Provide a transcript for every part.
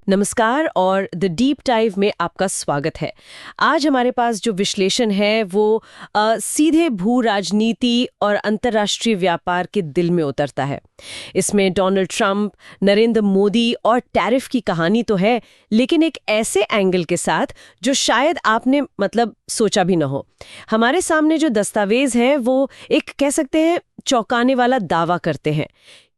नमस्कार और the deep dive में आपका स्वागत है। आज हमारे पास जो विश्लेषण है वो सीधे भू राजनीति और अंतर्राष्ट्रीय व्यापार के दिल में उतरता है। इसमें डोनाल्ड ट्रंप, नरेंद्र मोदी और टैरिफ की कहानी तो है, लेकिन एक ऐसे एंगल के साथ जो शायद आपने सोचा भी न हो। हमारे सामने जो दस्तावेज है वो एक कह सकते हैं चौंकाने वाला दावा करते हैं।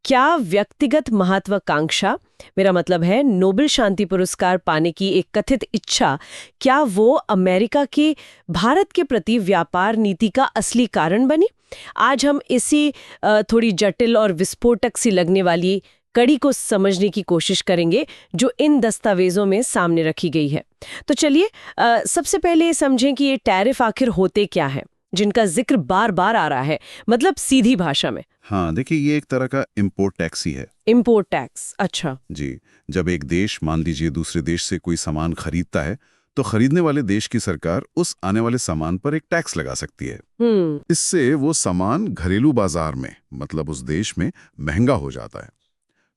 क्या व्यक्तिगत महत्वाकांक्षा, मेरा मतलब है नोबेल शांति पुरस्कार पाने की एक कथित इच्छा, क्या वो अमेरिका की भारत के प्रति व्यापार नीति का असली कारण बनी? आज हम इसी थोड़ी जटिल और विस्फोटक सी लगने वाली कड़ी को समझने की कोशिश करेंगे जो इन दस्तावेजों में सामने रखी गई है। तो चलिए सबसे पहले ये समझें कि ये टैरिफ आखिर होते क्या है जिनका जिक्र बार बार आ रहा है, सीधी भाषा में। हाँ, देखिए, ये एक तरह का इम्पोर्ट टैक्स ही है। इम्पोर्ट टैक्स, अच्छा जी। जब एक देश, मान लीजिए, दूसरे देश से कोई सामान खरीदता है तो खरीदने वाले देश की सरकार उस आने वाले सामान पर एक टैक्स लगा सकती है। इससे वो सामान घरेलू बाजार में, उस देश में महंगा हो जाता है।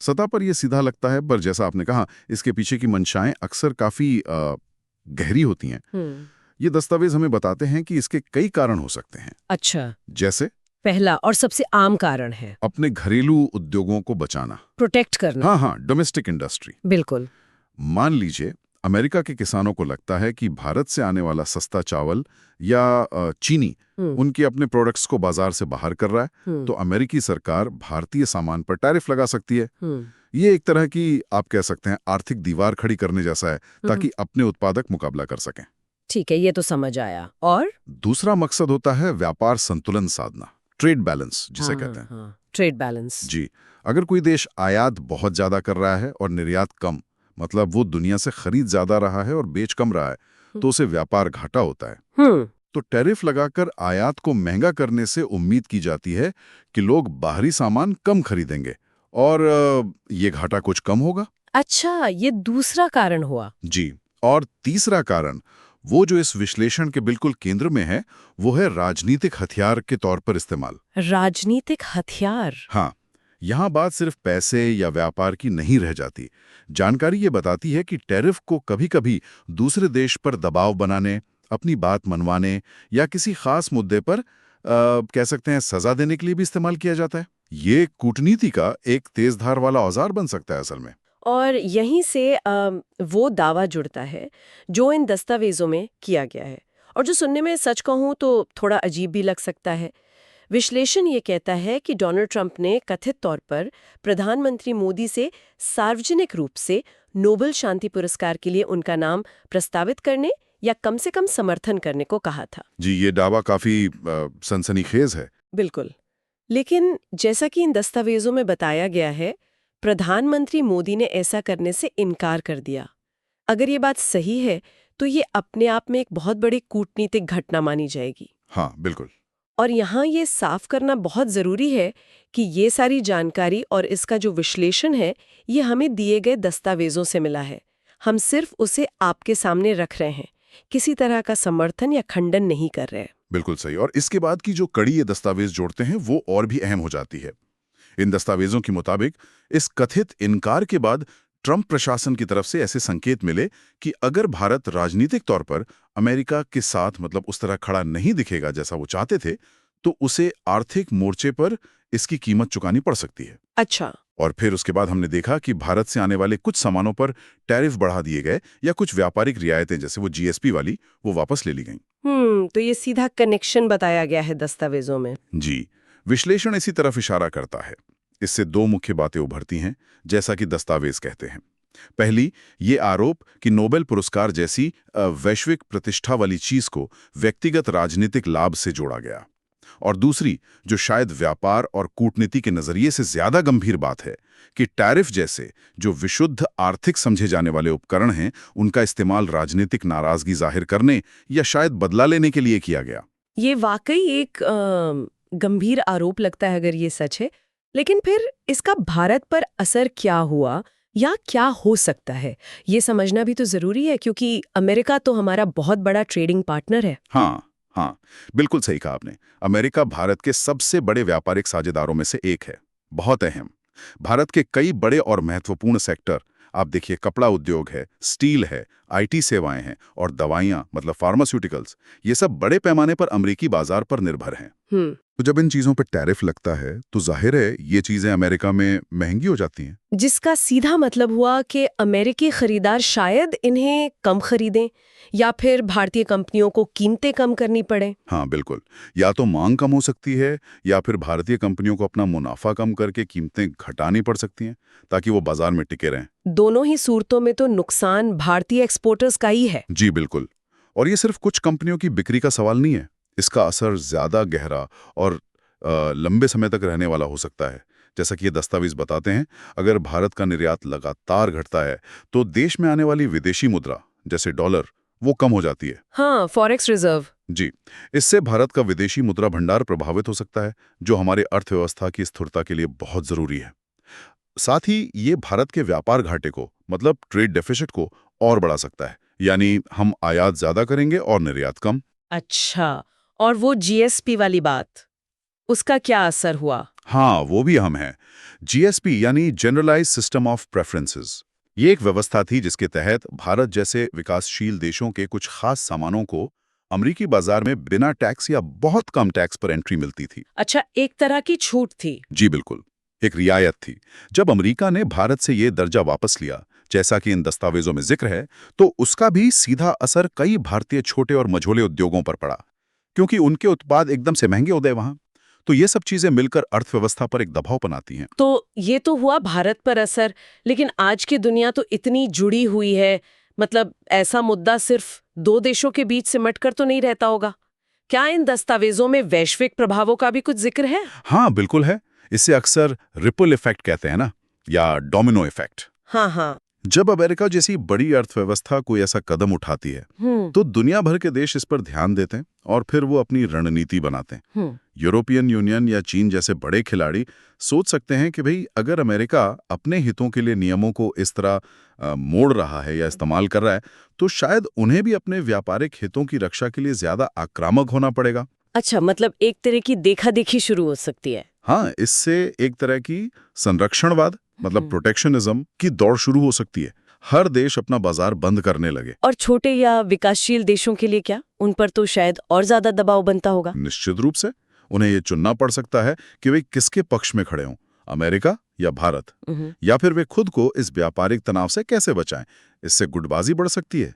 सतह पर यह सीधा लगता है, पर जैसा आपने कहा, इसके पीछे की मंशाएं अक्सर काफी गहरी होती हैं। ये दस्तावेज हमें बताते हैं कि इसके कई कारण हो सकते हैं। अच्छा, जैसे पहला और सबसे आम कारण है अपने घरेलू उद्योगों को बचाना, प्रोटेक्ट करना। हाँ, डोमेस्टिक इंडस्ट्री। बिल्कुल। मान लीजिए अमेरिका के किसानों को लगता है कि भारत से आने वाला सस्ता चावल या चीनी उनके अपने प्रोडक्ट्स को बाजार से बाहर कर रहा है, तो अमेरिकी सरकार भारतीय सामान पर टैरिफ लगा सकती है। ये एक तरह की, आप कह सकते हैं, आर्थिक दीवार खड़ी करने जैसा है, ताकि अपने उत्पादक मुकाबला कर सकें। ठीक है, ये तो समझ आया। और दूसरा मकसद होता है व्यापार संतुलन साधना, ट्रेड बैलेंस जिसे कहते हैं। Trade balance. जी। अगर कोई देश आयात बहुत ज्यादा कर रहा है और निर्यात कम, वो दुनिया से खरीद ज्यादा रहा है और बेच कम रहा है, तो उसे व्यापार घाटा होता है। तो टैरिफ लगाकर आयात को महंगा करने से उम्मीद की जाती है कि लोग बाहरी सामान कम खरीदेंगे और ये घाटा कुछ कम होगा। अच्छा, ये दूसरा कारण हुआ। जी। और तीसरा कारण, वो जो इस विश्लेषण के बिल्कुल केंद्र में है, वो है राजनीतिक हथियार के तौर पर इस्तेमाल। राजनीतिक हथियार? हाँ, यहाँ बात सिर्फ पैसे या व्यापार की नहीं रह जाती। जानकारी ये बताती है कि टैरिफ को कभी-कभी दूसरे देश पर दबाव बनाने, अपनी बात मनवाने या किसी खास मुद्दे पर कह सकते हैं सजा देने के लिए भी इस्तेमाल किया जाता है। ये कूटनीति का एक तेज धार वाला औजार बन सकता है असल में। और यहीं से वो दावा जुड़ता है जो इन दस्तावेजों में किया गया है और जो सुनने में, सच कहूं तो, थोड़ा अजीब भी लग सकता है। विश्लेषण ये कहता है कि डोनाल्ड ट्रंप ने कथित तौर पर प्रधानमंत्री मोदी से सार्वजनिक रूप से नोबेल शांति पुरस्कार के लिए उनका नाम प्रस्तावित करने या कम से कम समर्थन करने को कहा था। जी, ये दावा काफी सनसनीखेज है। बिल्कुल। लेकिन जैसा कि इन दस्तावेजों में बताया गया है, प्रधानमंत्री मोदी ने ऐसा करने से इनकार कर दिया। अगर ये बात सही है तो ये अपने आप में एक बहुत बड़ी कूटनीतिक घटना मानी जाएगी। हाँ, बिल्कुल। और यहाँ ये साफ करना बहुत जरूरी है कि ये सारी जानकारी और इसका जो विश्लेषण है, ये हमें दिए गए दस्तावेजों से मिला है। हम सिर्फ उसे आपके सामने रख रहे हैं, किसी तरह का समर्थन या खंडन नहीं कर रहे। बिल्कुल सही। और इसके बाद की जो कड़ी ये दस्तावेज जोड़ते हैं वो और भी अहम हो जाती है। इन दस्तावेजों के मुताबिक इस कथित इनकार के बाद ट्रंप प्रशासन की तरफ से ऐसे संकेत मिले कि अगर भारत राजनीतिक तौर पर अमेरिका के साथ उस तरह खड़ा नहीं दिखेगा जैसा वो चाहते थे, तो उसे आर्थिक मोर्चे पर इसकी कीमत चुकानी पड़ सकती है। अच्छा। और फिर उसके बाद हमने देखा कि भारत से आने वाले कुछ सामानों पर टैरिफ बढ़ा दिए गए या कुछ व्यापारिक रियायतें, जैसे वो जीएसपी वाली, वो वापस ले ली गईं। तो ये सीधा कनेक्शन बताया गया है दस्तावेजों में। जी। विश्लेषण इसी तरफ इशारा करता है। इससे दो मुख्य बातें उभरती हैं, जैसा कि दस्तावेज कहते हैं। पहली, ये आरोप कि नोबेल पुरस्कार जैसी वैश्विक प्रतिष्ठा वाली चीज को व्यक्तिगत राजनीतिक लाभ से जोड़ा गया। और दूसरी, जो शायद व्यापार और कूटनीति के नजरिए से ज्यादा गंभीर बात है, कि टैरिफ जैसे जो विशुद्ध आर्थिक समझे जाने वाले उपकरण हैं, उनका इस्तेमाल राजनीतिक नाराजगी जाहिर करने या शायद बदला लेने के लिए किया गया। ये वाकई एक गंभीर आरोप लगता है अगर ये सच है। लेकिन फिर इसका भारत पर असर क्या हुआ या क्या हो सकता है, ये समझना भी तो जरूरी है, क्योंकि अमेरिका तो हमारा बहुत बड़ा ट्रेडिंग पार्टनर है। हाँ, बिल्कुल सही कहा आपने। अमेरिका भारत के सबसे बड़े व्यापारिक साझेदारों में से एक है, बहुत अहम। भारत के कई बड़े और महत्वपूर्ण सेक्टर आप देखिए कपड़ा उद्योग है, स्टील है, आईटी सेवाएं हैं और दवाइयां मतलब फार्मास्यूटिकल्स, ये सब बड़े पैमाने पर अमेरिकी बाजार पर निर्भर हैं। तो जब इन चीजों पर टैरिफ लगता है तो जाहिर है ये चीजें अमेरिका में महंगी हो जाती हैं। जिसका सीधा मतलब हुआ कि अमेरिकी खरीदार शायद इन्हें कम खरीदें या फिर भारतीय कंपनियों को कीमतें कम करनी पड़े। हाँ बिल्कुल, या तो मांग कम हो सकती है या फिर भारतीय कंपनियों को अपना मुनाफा कम करके कीमतें घटानी पड़ सकती हैं ताकि वो बाजार में टिके रहें। दोनों ही सूरतों में तो नुकसान भारतीय एक्सपोर्टर्स का ही है। जी बिल्कुल। और ये सिर्फ कुछ कंपनियों की बिक्री का सवाल नहीं है, इसका असर ज्यादा गहरा और लंबे समय तक रहने वाला हो सकता है। जैसा कि ये दस्तावेज बताते हैं, अगर भारत का निर्यात लगातार घटता है तो देश में आने वाली विदेशी मुद्रा जैसे डॉलर वो कम हो जाती है। हाँ, फॉरेक्स रिजर्व। जी, इससे भारत का विदेशी मुद्रा भंडार प्रभावित हो सकता है, जो हमारे अर्थव्यवस्था की स्थिरता के लिए बहुत जरूरी है। साथ ही ये भारत के व्यापार घाटे को मतलब ट्रेड डेफिसिट को और बढ़ा सकता है, यानी हम आयात ज्यादा करेंगे और निर्यात कम। अच्छा, और वो जीएसपी वाली बात, उसका क्या असर हुआ? हाँ, वो भी अहम है। जीएसपी यानी जनरलाइज्ड सिस्टम ऑफ प्रेफरेंसेस, ये एक व्यवस्था थी जिसके तहत भारत जैसे विकासशील देशों के कुछ खास सामानों को अमेरिकी बाजार में बिना टैक्स या बहुत कम टैक्स पर एंट्री मिलती थी। अच्छा, एक तरह की छूट थी। जी बिल्कुल, एक रियायत थी। जब अमेरिका ने भारत से ये दर्जा वापस लिया, जैसा कि इन दस्तावेजों में जिक्र है, तो उसका भी सीधा असर कई भारतीय छोटे और मझोले उद्योगों पर पड़ा, क्योंकि उनके उत्पाद एकदम से महंगे हो गए वहां। तो ये सब चीजें मिलकर अर्थव्यवस्था पर एक दबाव बनाती हैं। तो ये तो हुआ भारत पर असर, लेकिन आज की दुनिया तो इतनी जुड़ी हुई है, मतलब ऐसा मुद्दा सिर्फ दो देशों के बीच सिमट कर तो नहीं रहता होगा। क्या इन दस्तावेजों में वैश्विक प्रभावों का भी कुछ जिक्र है? हाँ बिल्कुल है। इसे अक्सर रिपल इफेक्ट कहते हैं ना, या डोमिनो इफेक्ट। हाँ हाँ। जब अमेरिका जैसी बड़ी अर्थव्यवस्था कोई ऐसा कदम उठाती है तो दुनिया भर के देश इस पर ध्यान देते हैं और फिर वो अपनी रणनीति बनाते हैं। यूरोपियन यूनियन या चीन जैसे बड़े खिलाड़ी सोच सकते हैं कि भाई अगर अमेरिका अपने हितों के लिए नियमों को इस तरह मोड़ रहा है या इस्तेमाल कर रहा है तो शायद उन्हें भी अपने व्यापारिक हितों की रक्षा के लिए ज्यादा आक्रामक होना पड़ेगा। अच्छा, मतलब एक तरह की देखा देखी शुरू हो सकती है। हाँ, इससे एक तरह की संरक्षणवाद मतलब प्रोटेक्शनिज्म की दौड़ शुरू हो सकती है। हर देश अपना बाजार बंद करने लगे। और छोटे या विकासशील देशों के लिए क्या? उन पर तो शायद और ज्यादा दबाव बनता होगा। निश्चित रूप से उन्हें ये चुनना पड़ सकता है कि वे किसके पक्ष में खड़े हों, अमेरिका या भारत, या फिर वे खुद को इस व्यापारिक तनाव से कैसे बचाएं। इससे गुटबाजी बढ़ सकती है।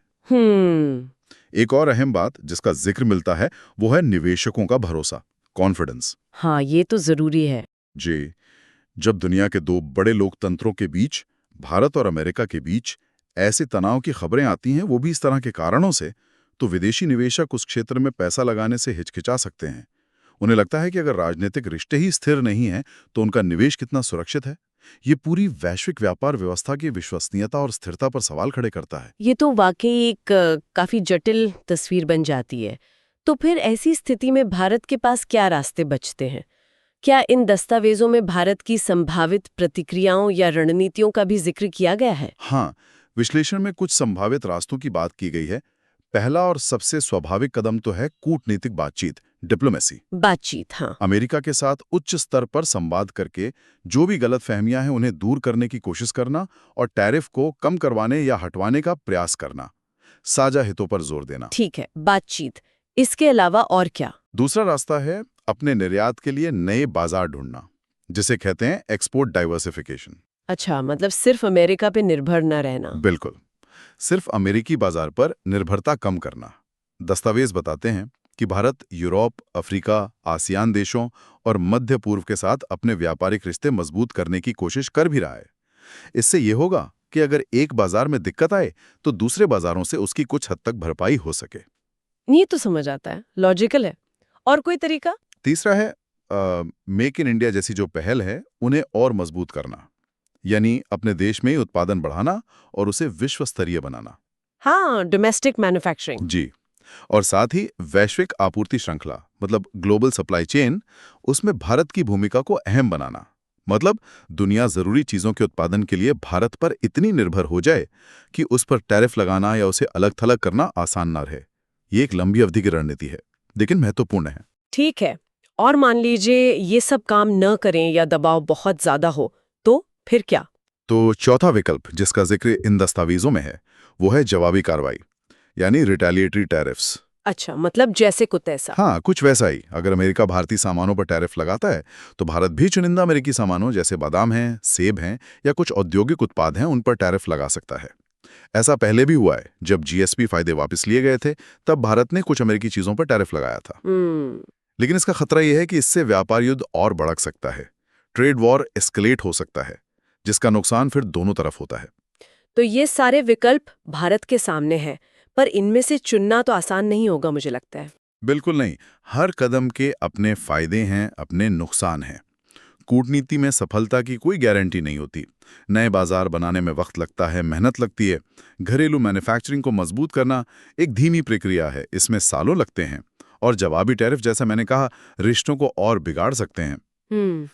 एक और अहम बात जिसका जिक्र मिलता है वो है निवेशकों का भरोसा, कॉन्फिडेंस। हाँ, ये तो जरूरी है। जी, जब दुनिया के दो बड़े लोकतंत्रों के बीच, भारत और अमेरिका के बीच ऐसे तनाव की खबरें आती हैं, वो भी इस तरह के कारणों से, तो विदेशी निवेशक उस क्षेत्र में पैसा लगाने से हिचकिचा सकते हैं। उन्हें लगता है कि अगर राजनीतिक रिश्ते ही स्थिर नहीं हैं, तो उनका निवेश कितना सुरक्षित है। ये पूरी वैश्विक व्यापार व्यवस्था की विश्वसनीयता और स्थिरता पर सवाल खड़े करता है। ये तो वाकई एक काफी जटिल तस्वीर बन जाती है। तो फिर ऐसी स्थिति में भारत के पास क्या रास्ते बचते हैं? क्या इन दस्तावेजों में भारत की संभावित प्रतिक्रियाओं या रणनीतियों का भी जिक्र किया गया है? हाँ, विश्लेषण में कुछ संभावित रास्तों की बात की गई है। पहला और सबसे स्वाभाविक कदम तो है कूटनीतिक बातचीत, डिप्लोमेसी। बातचीत, हाँ। अमेरिका के साथ उच्च स्तर पर संवाद करके जो भी गलतफहमियां हैं उन्हें दूर करने की कोशिश करना और टैरिफ को कम करवाने या हटवाने का प्रयास करना, साझा हितों पर जोर देना। ठीक है, बातचीत। इसके अलावा और क्या? दूसरा रास्ता है अपने निर्यात के लिए नए बाजार ढूंढना, जिसे कहते हैं एक्सपोर्ट डाइवर्सिफिकेशन। अच्छा, मतलब सिर्फ अमेरिका पे निर्भर न रहना। बिल्कुल, सिर्फ अमेरिकी बाजार पर निर्भरता कम करना। दस्तावेज बताते हैं कि भारत यूरोप, अफ्रीका, आसियान देशों और मध्य पूर्व के साथ अपने व्यापारिक रिश्ते मजबूत करने की कोशिश कर भी रहा है। इससे ये होगा कि अगर एक बाजार में दिक्कत आए तो दूसरे बाजारों से उसकी कुछ हद तक भरपाई हो सके। ये तो समझ आता है, लॉजिकल है। और कोई तरीका? तीसरा है मेक इन इंडिया जैसी जो पहल है उन्हें और मजबूत करना, यानी अपने देश में ही उत्पादन बढ़ाना और उसे विश्व स्तरीय बनाना। हाँ, डोमेस्टिक मैन्युफैक्चरिंग। जी, और साथ ही वैश्विक आपूर्ति श्रृंखला मतलब ग्लोबल सप्लाई चेन, उसमें भारत की भूमिका को अहम बनाना। मतलब दुनिया जरूरी चीजों के उत्पादन के लिए भारत पर इतनी निर्भर हो जाए कि उस पर टैरिफ लगाना या उसे अलग थलग करना आसान ना रहे। ये एक लंबी अवधि की रणनीति है, लेकिन महत्वपूर्ण है। ठीक है, और मान लीजिए ये सब काम न करें या दबाव बहुत ज्यादा हो, तो फिर क्या? तो चौथा विकल्प जिसका जिक्र इन दस्तावेजों में है वो है जवाबी कार्रवाई, यानी रिटेलिएटरी टैरिफ्स। अच्छा, मतलब जैसे को तैसा। हाँ, कुछ वैसा ही। अगर अमेरिका भारतीय सामानों पर टैरिफ लगाता है तो भारत भी चुनिंदा अमेरिकी सामानों जैसे बादाम हैं, सेब हैं या कुछ औद्योगिक उत्पाद हैं उन पर टैरिफ लगा सकता है। ऐसा पहले भी हुआ है। जब जीएसपी फायदे वापस लिए गए थे तब भारत ने कुछ अमेरिकी चीजों पर टैरिफ लगाया था। लेकिन इसका खतरा यह है कि इससे व्यापार युद्ध और भड़क सकता है। ट्रेड वॉर एस्केलेट हो सकता है, जिसका नुकसान फिर दोनों तरफ होता है। तो ये सारे विकल्प भारत के सामने हैं, पर इनमें से चुनना तो आसान नहीं होगा मुझे लगता है। बिल्कुल नहीं। हर कदम के अपने फायदे हैं, अपने नुकसान हैं। कूटनीति में सफलता की कोई गारंटी नहीं होती। नए बाजार बनाने में वक्त लगता है, मेहनत लगती है। घरेलू मैन्युफैक्चरिंग को मजबूत करना एक धीमी प्रक्रिया है, इसमें सालों लगते हैं। और जवाबी टैरिफ, जैसा मैंने कहा, रिश्तों को और बिगाड़ सकते हैं।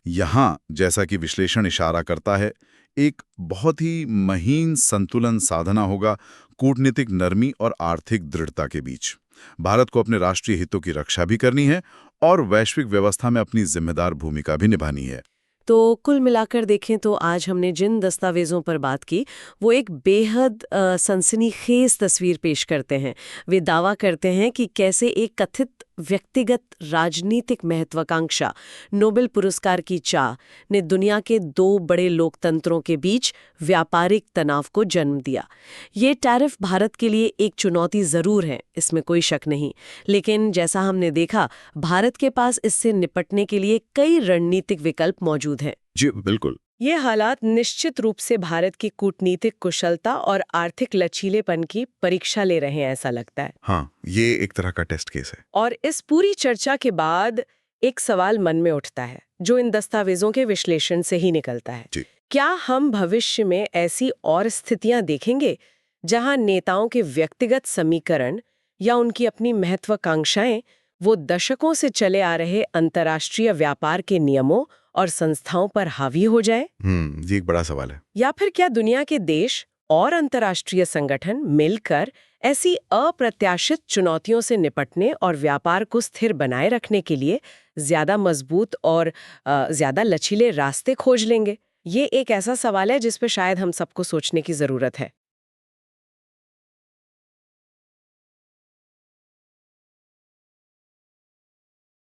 यहाँ, जैसा कि विश्लेषण इशारा करता है, एक बहुत ही महीन संतुलन साधना होगा कूटनीतिक नरमी और आर्थिक दृढ़ता के बीच। भारत को अपने राष्ट्रीय हितों की रक्षा भी करनी है और वैश्विक व्यवस्था में अपनी जिम्मेदार भूमिका भी निभानी है। तो कुल मिलाकर देखें तो आज हमने जिन दस्तावेजों पर बात की वो एक बेहद सनसनीखेज तस्वीर पेश करते हैं। वे दावा करते हैं कि कैसे एक कथित व्यक्तिगत राजनीतिक महत्वाकांक्षा, नोबेल पुरस्कार की चाह ने दुनिया के दो बड़े लोकतंत्रों के बीच व्यापारिक तनाव को जन्म दिया। ये टैरिफ भारत के लिए एक चुनौती जरूर है, इसमें कोई शक नहीं, लेकिन जैसा हमने देखा, भारत के पास इससे निपटने के लिए कई रणनीतिक विकल्प मौजूद हैं। जी बिल्कुल। ये हालात निश्चित रूप से भारत की कूटनीतिक कुशलता और आर्थिक लचीलेपन की परीक्षा ले रहे हैं, ऐसा लगता है। हाँ, ये एक तरह का टेस्ट केस है। और इस पूरी चर्चा के बाद एक सवाल मन में उठता है, जो इन दस्तावेजों के विश्लेषण से ही निकलता है। जी। क्या हम भविष्य में ऐसी और स्थितियां देखेंगे जहां नेताओं के व्यक्तिगत समीकरण या उनकी अपनी महत्वाकांक्षाएं वो दशकों से चले आ रहे अंतर्राष्ट्रीय व्यापार के नियमों और संस्थाओं पर हावी हो जाए? ये एक बड़ा सवाल है। या फिर क्या दुनिया के देश और अंतर्राष्ट्रीय संगठन मिलकर ऐसी अप्रत्याशित चुनौतियों से निपटने और व्यापार को स्थिर बनाए रखने के लिए ज्यादा मजबूत और ज्यादा लचीले रास्ते खोज लेंगे? ये एक ऐसा सवाल है जिस पर शायद हम सबको सोचने की जरूरत है।